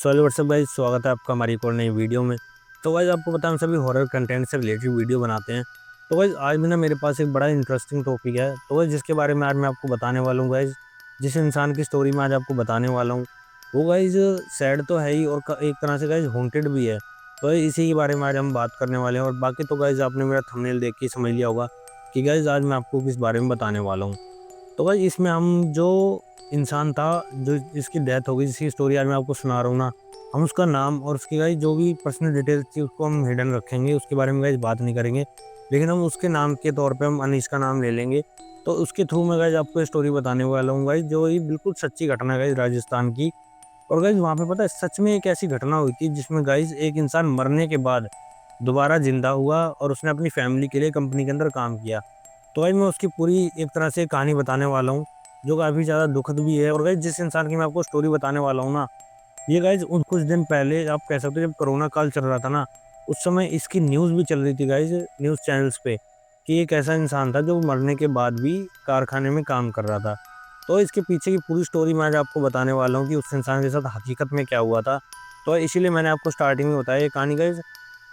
So hello what's up guys, स्वागत है आपका हमारी एक और नई वीडियो में। तो गाइस आपको पता है हम सभी हॉरर कंटेंट से रिलेटेड वीडियो बनाते हैं। तो गाइस आज भी ना मेरे पास एक बड़ा इंटरेस्टिंग टॉपिक है, तो गाइस जिसके बारे में आज मैं आपको बताने वाला हूँ। गाइस जिस इंसान की स्टोरी मैं आज आपको बताने वाला हूँ वो गाइस सैड तो है ही और एक तरह से गाइस हॉन्टेड भी है। तो इसी के बारे में आज हम बात करने वाले हैं। और बाकी तो गाइस आपने मेरा थंबनेल देख के ही समझ लिया होगा कि गाइस आज मैं आपको किस बारे में बताने वाला हूँ। तो गाइस इसमें हम जो इंसान था, जो जिसकी डेथ हो गई, जिसकी स्टोरी आज मैं आपको सुना रहा हूँ ना, हम उसका नाम और उसकी गाइस जो भी पर्सनल डिटेल्स थी उसको हम हिडन रखेंगे, उसके बारे में गाइस बात नहीं करेंगे। लेकिन हम उसके नाम के तौर पे हम अनीश का नाम ले लेंगे। तो उसके थ्रू मैं गाइस आपको स्टोरी बताने वाला हूँ गाइस, जो ये बिल्कुल सच्ची घटना है गाइस राजस्थान की। और गाइस वहाँ पे पता है सच में एक ऐसी घटना हुई थी जिसमें गाइस एक इंसान मरने के बाद दोबारा जिंदा हुआ और उसने अपनी फैमिली के लिए कंपनी के अंदर काम किया। तो गाइस मैं उसकी पूरी एक तरह से कहानी बताने वाला हूँ, जो काफ़ी ज़्यादा दुखद भी है। और गाइस जिस इंसान की मैं आपको स्टोरी बताने वाला हूँ ना, ये गाइस उन कुछ दिन पहले आप कह सकते हो जब कोरोना काल चल रहा था ना, उस समय इसकी न्यूज़ भी चल रही थी गाइस न्यूज़ चैनल्स पे, कि एक ऐसा इंसान था जो मरने के बाद भी कारखाने में काम कर रहा था। तो इसके पीछे की पूरी स्टोरी मैं आज आपको बताने वाला हूँ कि उस इंसान के साथ हकीकत में क्या हुआ था। तो इसीलिए मैंने आपको स्टार्टिंग में बताया ये कहानी गाइस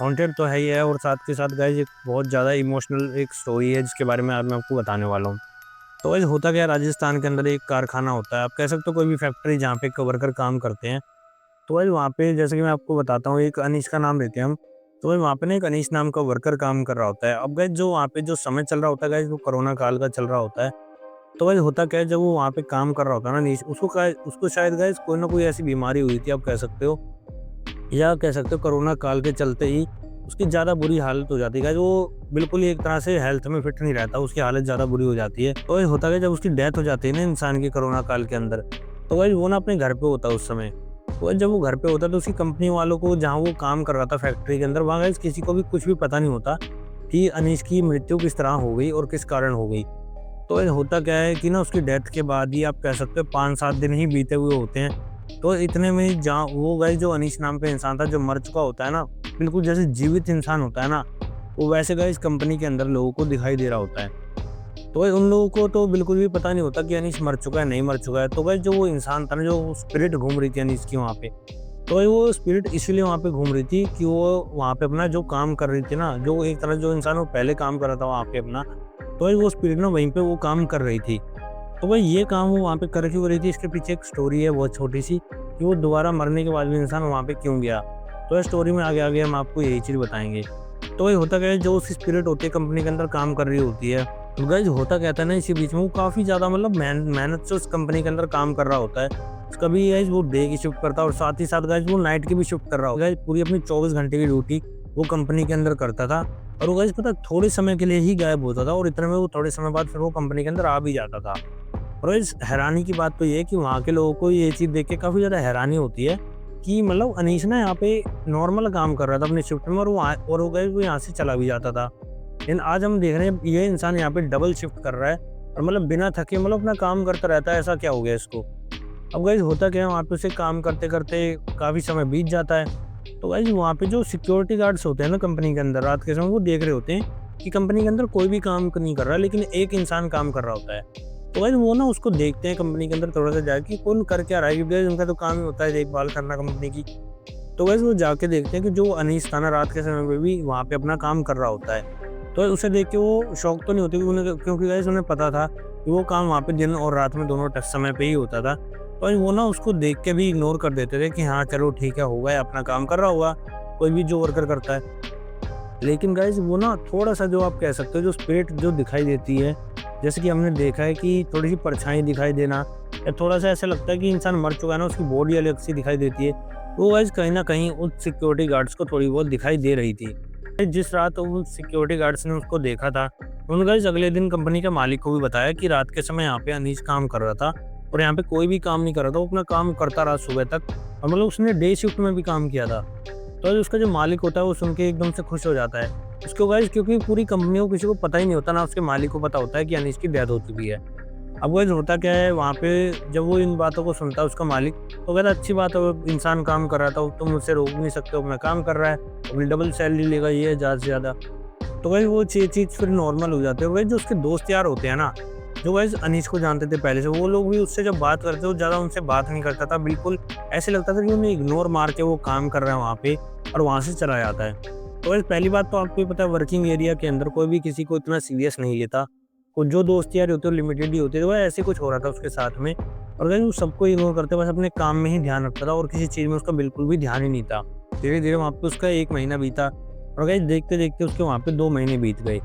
हॉन्टेड तो है ही है, और साथ के साथ गाइस एक बहुत ज़्यादा इमोशनल एक स्टोरी है जिसके बारे में आज मैं आपको बताने वाला हूँ। तो गाइस होता क्या है, राजस्थान के अंदर एक कारखाना होता है, आप कह सकते हो कोई भी फैक्ट्री जहाँ पे वर्कर काम करते हैं। तो भाई वहाँ पे जैसे कि मैं आपको बताता हूँ, एक अनीश का नाम लेते हैं हम। तो भाई वहाँ पे ना एक अनीश नाम का वर्कर काम कर रहा होता है। अब गाइस जो वहाँ पे जो समय चल रहा होता है गाइस, वो कोरोना काल का चल रहा होता है। तो भाई होता क्या है, जब वो वहाँ पे काम कर रहा होता है ना अनीश, उसको शायद गाइस कोई ना कोई ऐसी बीमारी हुई थी, आप कह सकते हो, या कह सकते हो कोरोना काल के चलते ही उसकी ज़्यादा बुरी हालत हो जाती है गाइस। वो बिल्कुल ही एक तरह से हेल्थ में फिट नहीं रहता, उसकी हालत ज़्यादा बुरी हो जाती है। तो ये होता क्या, जब उसकी डेथ हो जाती है ना इंसान की कोरोना काल के अंदर, तो भाई वो ना अपने घर पे होता है उस समय। तो जब वो घर पे होता है तो उसकी कंपनी वालों को, जहाँ वो काम कर रहा था फैक्ट्री के अंदर, वहाँ गाइस किसी को भी कुछ भी पता नहीं होता कि अनीश की मृत्यु किस तरह हो गई और किस कारण हो गई। तो ये होता क्या है कि ना उसकी डेथ के बाद ही आप कह सकते हो 5-7 दिन ही बीते हुए होते हैं। तो इतने में जहाँ वो गाइस जो अनीश नाम का इंसान था जो मर चुका होता है ना, बिल्कुल जैसे जीवित इंसान होता है ना, वो वैसे गाइस कंपनी के अंदर लोगों को दिखाई दे रहा होता है। तो भाई उन लोगों को तो बिल्कुल भी पता नहीं होता कि अनीश मर चुका है, नहीं मर चुका है। तो भाई जो वो इंसान था ना, जो स्पिरिट घूम रही थी अनीश की वहाँ पे, तो भाई वो स्पिरिट इसलिए वहाँ पे घूम रही थी कि वो वहाँ पे अपना जो काम कर रही थी ना, जो एक तरह जो इंसान वो पहले काम कर रहा था वहाँ पे अपना, तो भाई वो स्पिरिट ना वहीं पे वो काम कर रही थी। तो भाई ये काम वो वहाँ पे कर क्यों रही थी, इसके पीछे एक स्टोरी है बहुत छोटी सी, कि वो दोबारा मरने के बाद भी इंसान वहाँ पे क्यों गया। तो इस स्टोरी में आगे आगे हम आपको यही चीज़ बताएंगे। तो भाई होता क्या है, जो उसकी स्पिरिट होती है कंपनी के अंदर काम कर रही होती है, तो गाइस होता क्या था ना, इसी बीच में वो काफ़ी ज़्यादा मतलब मेहनत से उस कंपनी के अंदर काम कर रहा होता है। कभी गाइस वो डे की शिफ्ट करता है और साथ ही साथ गाइस वो नाइट की भी शिफ्ट कर रहा होता है। पूरी अपनी 24 घंटे की ड्यूटी वो कंपनी के अंदर करता था। और वो गाइस पता है थोड़े समय के लिए ही गायब होता था, और इतने में वो थोड़े समय बाद फिर वो कंपनी के अंदर आ भी जाता था। और इस हैरानी की बात तो ये है कि वहाँ के लोगों को ये चीज़ देख के काफ़ी ज़्यादा हैरानी होती है कि मतलब अनीश ना यहाँ पे नॉर्मल काम कर रहा था अपनी शिफ्ट में, और वो गए वो यहाँ से चला भी जाता था। लेकिन आज हम देख रहे हैं ये इंसान यहाँ पे डबल शिफ्ट कर रहा है और मतलब बिना थके मतलब अपना काम करता रहता है। ऐसा क्या हो गया इसको। अब गाइस होता क्या है, वहाँ पे उसे काम करते करते काफ़ी समय बीत जाता है। तो गाइस वहाँ पे जो सिक्योरिटी गार्ड्स होते हैं ना कंपनी के अंदर, रात के समय वो देख रहे होते हैं कि कंपनी के अंदर कोई भी काम नहीं कर रहा है, लेकिन एक इंसान काम कर रहा होता है। तो गाइस वो ना उसको देखते हैं कंपनी के अंदर थोड़ा सा जाके कि कौन कर क्या रहा है, क्योंकि उनका तो काम ही होता है देखभाल करना कंपनी की। तो गाइस वो जाके देखते हैं कि जो अनीस था ना, रात के समय में भी वहाँ पे अपना काम कर रहा होता है। तो उसे देख के वो शॉक तो नहीं होती, क्योंकि गाइस उन्हें पता था कि वो काम वहाँ पे दिन और रात में दोनों समय पे ही होता था। तो वो ना उसको देख के भी इग्नोर कर देते थे कि हाँ चलो ठीक है, होगा, अपना काम कर रहा होगा, कोई भी जो वर्कर करता है। लेकिन गाइस वो ना थोड़ा-सा जो आप कह सकते हो जो स्पिरिट जो दिखाई देती है, जैसे कि हमने देखा है कि थोड़ी-सी परछाई दिखाई देना, या थोड़ा-सा ऐसा लगता है कि इंसान मर चुका है ना, उसकी बॉडी अलग-सी दिखाई देती है। वो गाइस कहीं न कहीं उन सिक्योरिटी गार्ड्स को थोड़ी बहुत दिखाई दे रही थी। जिस रात उन सिक्योरिटी गार्ड्स ने उसको देखा था, उन्होंने गाइस अगले दिन कंपनी के मालिक को भी बताया कि रात के समय यहाँ पे अनीश काम कर रहा था और यहाँ पे कोई भी काम नहीं कर रहा था, वो अपना काम करता रहा सुबह तक, और मतलब उसने डे शिफ्ट में भी काम किया था। तो उसका जो मालिक होता है वो सुन के एकदम से खुश हो जाता है। उसको गाइस क्योंकि पूरी कंपनी को किसी को पता ही नहीं होता, ना उसके मालिक को पता होता है कि अनीश की डेथ हो चुकी है। अब गाइस होता क्या है, वहाँ पे जब वो इन बातों को सुनता है उसका मालिक, तो कहता अच्छी बात है, वो इंसान काम कर रहा था, तुम उससे रोक नहीं सकते हो, अपना काम कर रहा है, अपनी डबल सैलरी लेगा, ये है ज़्यादा से ज़्यादा। तो भाई वो चीज़ फिर नॉर्मल हो जाती है। भाई जो उसके दोस्त यार होते हैं ना, जो गाइस अनीश को जानते थे पहले से, वो लोग भी उससे जब बात करते वो ज़्यादा उनसे बात नहीं करता था, बिल्कुल ऐसे लगता था कि उन्हें इग्नोर मार के वो काम कर रहा है वहाँ पे और वहाँ से चला जाता है। तो गाइस पहली बात तो आपको ही पता है, वर्किंग एरिया के अंदर कोई भी किसी को इतना सीरियस नहीं लेता। को जो दोस्त यार होते हैं लिमिटेड ही होते थे, वो ऐसे कुछ हो रहा था उसके साथ में। और गाइस वो सबको इग्नोर करते बस अपने काम में ही ध्यान रखता था और किसी चीज़ में उसका बिल्कुल भी ध्यान ही नहीं था। धीरे-धीरे वहाँ पे उसका 1 महीना बीता और गाइस देखते-देखते उसके वहाँ पे 2 महीने बीत गए।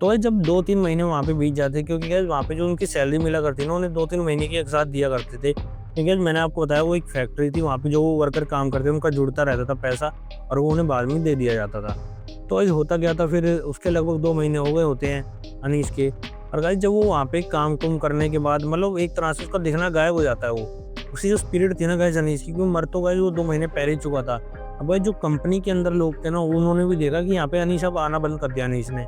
तो गाइस जब 2-3 महीने वहाँ पे बीत जाते, क्योंकि गाइस वहाँ पे जो उनकी सैलरी मिला करती ना, उन्हें 2-3 महीने की एक साथ दिया करते थे। क्योंकि गाइस मैंने आपको बताया वो एक फैक्ट्री थी, वहाँ पे जो वो वर्कर काम करते थे उनका जुड़ता रहता था पैसा और वो उन्हें बाद में दे दिया जाता था। तो गाइस होता क्या था, फिर उसके लगभग 2 महीने हो गए होते हैं अनीश के। और गाइस जब वो वहाँ पे काम-कुम करने के बाद मतलब एक तरह से उसका दिखना गायब हो जाता है वो। उसकी जो स्पिरिट थी ना गाइस अनीश की, क्योंकि मर तो गाइस वो 2 महीने पहले ही चुका था। अब भाई जो कंपनी के अंदर लोग थे ना, उन्होंने भी देखा कि यहाँ पे अनीश अब आना बंद कर दिया अनीश ने।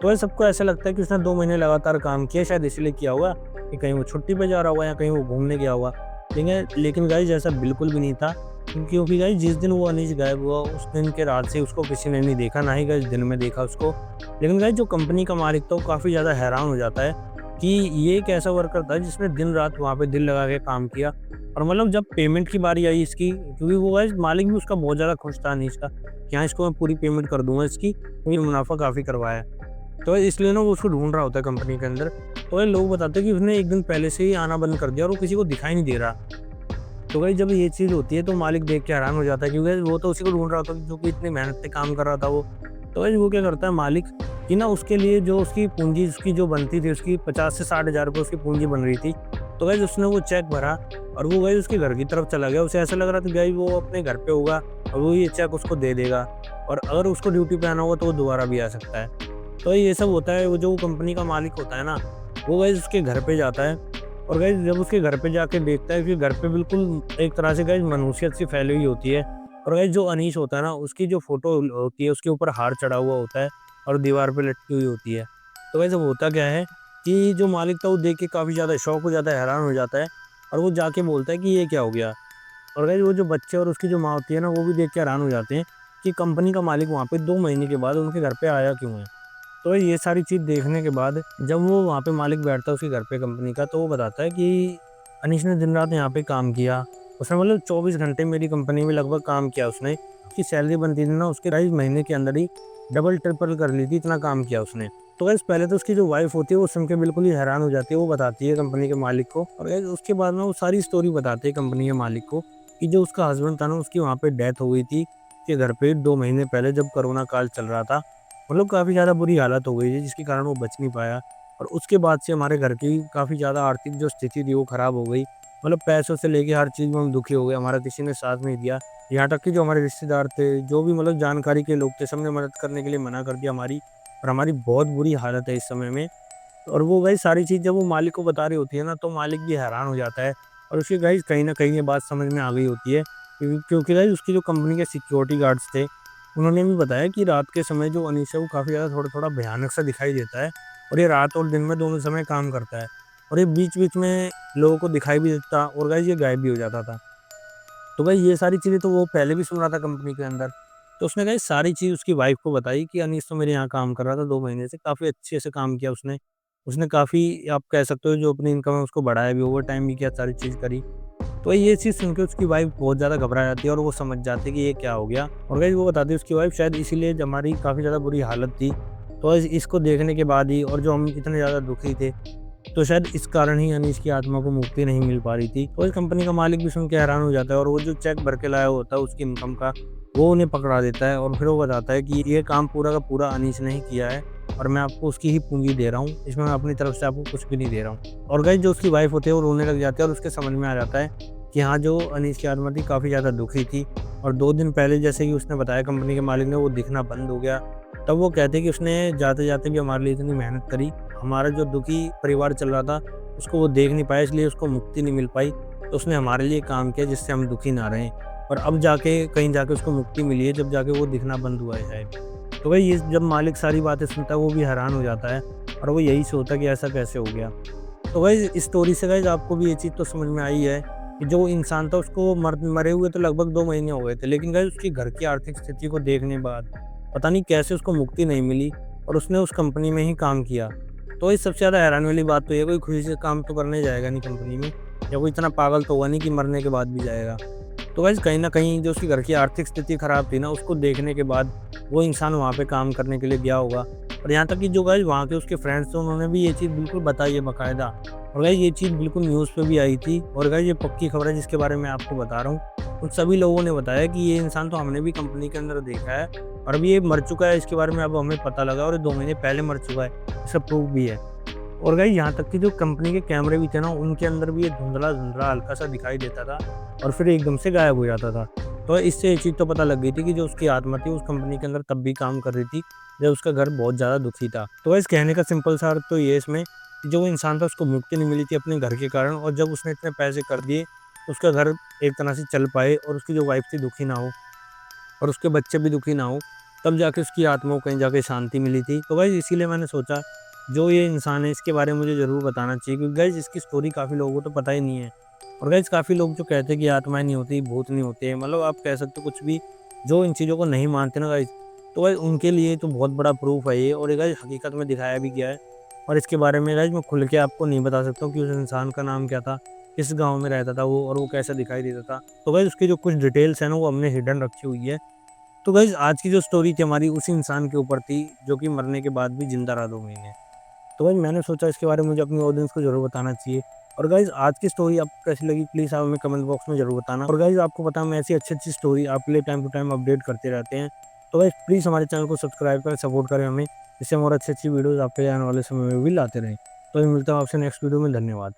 तो ये सबको ऐसा लगता है कि उसने 2 महीने लगातार काम किया, शायद इसलिए किया होगा कि कहीं वो छुट्टी पे जा रहा होगा या कहीं वो घूमने गया होगा। लेकिन गाइस ऐसा बिल्कुल भी नहीं था, क्योंकि गाइस जिस दिन वो अनीश गायब हुआ उस दिन के रात से उसको किसी ने नहीं देखा, ना ही गाइस दिन में देखा उसको। लेकिन गाइस जो कंपनी का मालिक था वो काफ़ी ज़्यादा हैरान हो जाता है कि ये एक ऐसा वर्कर था जिसने दिन-रात वहाँ पे दिल लगा के काम किया। और मतलब जब पेमेंट की बारी आई इसकी, क्योंकि वो गाइस मालिक भी उसका बहुत ज़्यादा खुश था अनीश का, कि हाँ, इसको मैं पूरी पेमेंट कर दूँगा इसकी, क्योंकि मुनाफ़ा काफ़ी करवाया है। तो इसलिए ना वो उसको ढूँढ रहा होता है कंपनी के अंदर। तो ये लोग बताते हैं कि उसने 1 दिन पहले से ही आना बंद कर दिया और वो किसी को दिखाई नहीं दे रहा। तो भाई जब ये चीज़ होती है तो मालिक देख के हैरान हो जाता है, क्योंकि वो तो उसी को ढूँढ रहा होता है जो कि इतनी मेहनत से काम कर रहा था वो। तो भाई वो क्या करता है मालिक कि ना उसके लिए जो उसकी पूँजी उसकी जो बनती थी, उसकी 50 से 60 हज़ार रुपए उसकी पूँजी बन रही थी। तो गाइस उसने वो चेक भरा और वो गाइस उसके घर की तरफ चला गया। उसे ऐसा लग रहा था गाइस वो अपने घर पे होगा और वो ये चेक उसको दे देगा और अगर उसको ड्यूटी पे आना होगा तो वो दोबारा भी आ सकता है। तो ये सब होता है, वो जो कंपनी का मालिक होता है ना, वो गाइस उसके घर पे जाता है और गाइस जब उसके घर पे जाके देखता है कि घर पे बिल्कुल एक तरह से गाइस मनुष्यत सी फैली हुई होती है। और गाइस जो अनीश होता है ना, उसकी जो फ़ोटो होती है उसके ऊपर हार चढ़ा हुआ होता है और दीवार पे लटकी हुई होती है। तो गाइस अब होता क्या है कि जो मालिक था वो देख के काफ़ी ज़्यादा शॉक हो जाता है, हैरान हो जाता है और वो जाके बोलता है कि ये क्या हो गया? और गाइस वो जो बच्चे और उसकी जो माँ होती है ना, वो भी देख के हैरान हो जाते हैं कि कंपनी का मालिक वहाँ पे 2 महीने के बाद उनके घर पे आया क्यों है? तो ये सारी चीज़ देखने के बाद जब वो वहाँ पे मालिक बैठता है उसके घर पे कंपनी का, तो वो बताता है कि अनीश ने दिन-रात यहाँ पे काम किया। उसने मतलब 24 घंटे मेरी कंपनी में लगभग काम किया उसने। उसकी सैलरी बनती थी ना उसके 2.5 महीने के अंदर ही डबल ट्रिपल कर ली थी, इतना काम किया उसने। तो गाइस पहले तो उसकी जो वाइफ़ होती है वो सुन के बिल्कुल ही हैरान हो जाती है, वो बताती है कंपनी के मालिक को और गाइस उसके बाद ना वो सारी स्टोरी बताती है कंपनी के मालिक को कि जो उसका हस्बैंड था ना, उसकी वहाँ पे डेथ हो गई थी, उसके घर पे 2 महीने पहले जब कोरोना काल चल रहा था। मतलब काफ़ी ज़्यादा बुरी हालत हो गई थी जिसके कारण वो बच नहीं पाया और उसके बाद से हमारे घर की काफ़ी ज़्यादा आर्थिक जो स्थिति थी वो ख़राब हो गई। मतलब पैसों से लेके हर चीज़ में हम दुखी हो गए, हमारा किसी ने साथ नहीं दिया। यहाँ तक कि जो हमारे रिश्तेदार थे, जो भी मतलब जानकारी के लोग थे, सबने मदद करने के लिए मना कर दिया हमारी और हमारी बहुत बुरी हालत है इस समय में। और वो भाई सारी चीज़ जब वो मालिक को बता रही होती है ना, तो मालिक भी हैरान हो जाता है और उसकी गाइस कहीं न कहीं ये बात समझ में आ गई होती है, क्योंकि गाइस उसकी जो कंपनी के सिक्योरिटी गार्ड्स थे, उन्होंने भी बताया कि रात के समय जो अनीश है वो काफ़ी ज़्यादा थोड़ा-थोड़ा भयानक सा दिखाई देता है और ये रात और दिन में दोनों समय काम करता है और ये बीच-बीच में लोगों को दिखाई भी देता और गाइस ये गायब भी हो जाता था। तो भाई ये सारी चीज़ें तो वो पहले भी सुन रहा था कंपनी के अंदर। तो उसने गाइस सारी चीज़ उसकी वाइफ़ को बताई कि अनीश तो मेरे यहाँ काम कर रहा था 2 महीने से, काफ़ी अच्छे से काम किया उसने। उसने काफ़ी आप कह सकते हो जो अपनी इनकम है उसको बढ़ाया भी, ओवरटाइम भी किया, सारी चीज़ करी। तो ये चीज़ सुन के उसकी वाइफ़ बहुत ज़्यादा घबरा जाती है और वो समझ जाती है कि ये क्या हो गया। और गाइस वो बताती है उसकी वाइफ़ शायद इसीलिए हमारी काफ़ी ज़्यादा बुरी हालत थी। तो इसको देखने के बाद ही और जो हम इतने ज़्यादा दुखी थे, तो शायद इस कारण ही अनीश की आत्मा को मुक्ति नहीं मिल पा रही थी। तो इस कंपनी का मालिक भी सुन के हैरान हो जाता है और वो जो चेक भर के लाया होता है उसकी इनकम का, वो उन्हें पकड़ा देता है और फिर वो बताता है कि ये काम पूरा का पूरा अनीश ने ही किया है और मैं आपको उसकी ही पूँजी दे रहा हूँ। इसमें मैं अपनी तरफ से आपको कुछ भी नहीं दे रहा हूँ। और गाइस जो उसकी वाइफ़ होती है वो रोने लग जाती है और उसके समझ में आ जाता है कि हाँ, जो अनीश की आत्मा थी काफ़ी ज़्यादा दुखी थी और 2 दिन पहले जैसे कि उसने बताया कंपनी के मालिक ने, वो दिखना बंद हो गया। तब वो कहते हैं कि उसने जाते-जाते भी हमारे लिए इतनी मेहनत करी, हमारा जो दुखी परिवार चल रहा था उसको वो देख नहीं पाया, इसलिए उसको मुक्ति नहीं मिल पाई। तो उसने हमारे लिए काम किया जिससे हम दुखी ना रहें और अब जाके कहीं जाके उसको मुक्ति मिली है, जब जाके वो दिखना बंद हुआ है शायद। तो भाई ये जब मालिक सारी बातें सुनता है वो भी हैरान हो जाता है और वो यही सोचता है कि ऐसा कैसे हो गया। तो गाइस इस स्टोरी से गाइस आपको भी ये चीज़ तो समझ में आई है कि जो इंसान था उसको मरे हुए तो लगभग 2 महीने हो गए थे, लेकिन गाइस उसकी घर की आर्थिक स्थिति को देखने बाद पता नहीं कैसे उसको मुक्ति नहीं मिली और उसने उस कंपनी में ही काम किया। तो ये सबसे ज़्यादा हैरान वाली बात तो ये है, कोई खुशी से काम तो करने जाएगा नहीं कंपनी में, या कोई इतना पागल तो हुआ नहीं कि मरने के बाद भी जाएगा। तो गाइज़ कहीं न कहीं जो उसके घर की आर्थिक स्थिति खराब थी ना, उसको देखने के बाद वो इंसान वहाँ पे काम करने के लिए गया होगा। और यहाँ तक कि जो गाइज़ वहाँ के उसके फ्रेंड्स थे, उन्होंने भी ये चीज़ बिल्कुल बताई है बाकायदा। और गाइज़ ये चीज़ बिल्कुल न्यूज़ पे भी आई थी, और गाइज़ ये पक्की खबर है जिसके बारे में आपको बता रहा हूँ। उन सभी लोगों ने बताया कि ये इंसान तो हमने भी कंपनी के अंदर देखा है, और अभी ये मर चुका है, इसके बारे में अब हमें पता लगा, और ये 2 महीने पहले मर चुका है, इसका प्रूफ भी है। और गाइस यहाँ तक कि जो कंपनी के कैमरे भी थे ना, उनके अंदर भी ये धुंधला-धुंधला हल्का-सा दिखाई देता था, और फिर एकदम से गायब हो जाता था। तो इससे ये चीज़ तो पता लग गई थी कि जो उसकी आत्मा थी उस कंपनी के अंदर तब भी काम कर रही थी, जब उसका घर बहुत ज़्यादा दुखी था। तो गाइस कहने का सिंपल सा अर्थ तो ये है इसमें, कि जो वो इंसान था उसको मुक्ति नहीं मिली थी अपने घर के कारण, और जब उसने इतने पैसे कर दिए, तो उसका घर एक तरह से चल पाए, और उसकी जो वाइफ़ थी दुखी ना हो, और उसके बच्चे भी दुखी ना हो, तब जाके उसकी आत्मा को कहीं जाके शांति मिली थी। तो गाइज़ इसीलिए मैंने सोचा, जो ये इंसान है इसके बारे में मुझे ज़रूर बताना चाहिए, क्योंकि गाइज़ इसकी स्टोरी काफ़ी लोगों को तो पता ही नहीं है। और गाइज़ काफ़ी लोग जो कहते हैं कि आत्माएँ नहीं होती, भूत नहीं होते, मतलब आप कह सकते हो कुछ भी, जो इन चीज़ों को नहीं मानते ना गाइज़, तो गाइज़ उनके लिए तो बहुत बड़ा प्रूफ़ है ये, और ये गाइज़ हकीकत में दिखाया भी गया है। और इसके बारे में गाइज़ मैं खुल के आपको नहीं बता सकता हूँ कि उस इंसान का नाम क्या था, किस गाँव में रहता था वो, और वो कैसा दिखाई देता था। तो गाइज़ उसकी जो कुछ डिटेल्स हैं ना, वो हमने हिडन रखी हुई है। तो गाइज़ आज की जो स्टोरी थी हमारी, उसी इंसान के ऊपर थी, जो कि मरने के बाद भी ज़िंदा रहा 2 महीने। तो गाइज़ मैंने सोचा इसके बारे में मुझे अपनी ऑडियंस को ज़रूर बताना चाहिए। और गाइज़ आज की स्टोरी आपको कैसी लगी, प्लीज़ आप हमें कमेंट बॉक्स में ज़रूर बताना। और गाइज़ आपको पता है, हम ऐसी अच्छी-अच्छी स्टोरी आपके लिए टाइम टू टाइम अपडेट करते रहते हैं। तो गाइज़ प्लीज़ हमारे चैनल को सब्सक्राइब करें, सपोर्ट करें हमें, जिससे हम और अच्छी-अच्छी वीडियोज़ आपके लिए आने वाले समय में भी लाते रहें। तो मैं मिलता हूँ आपसे नेक्स्ट वीडियो में, धन्यवाद।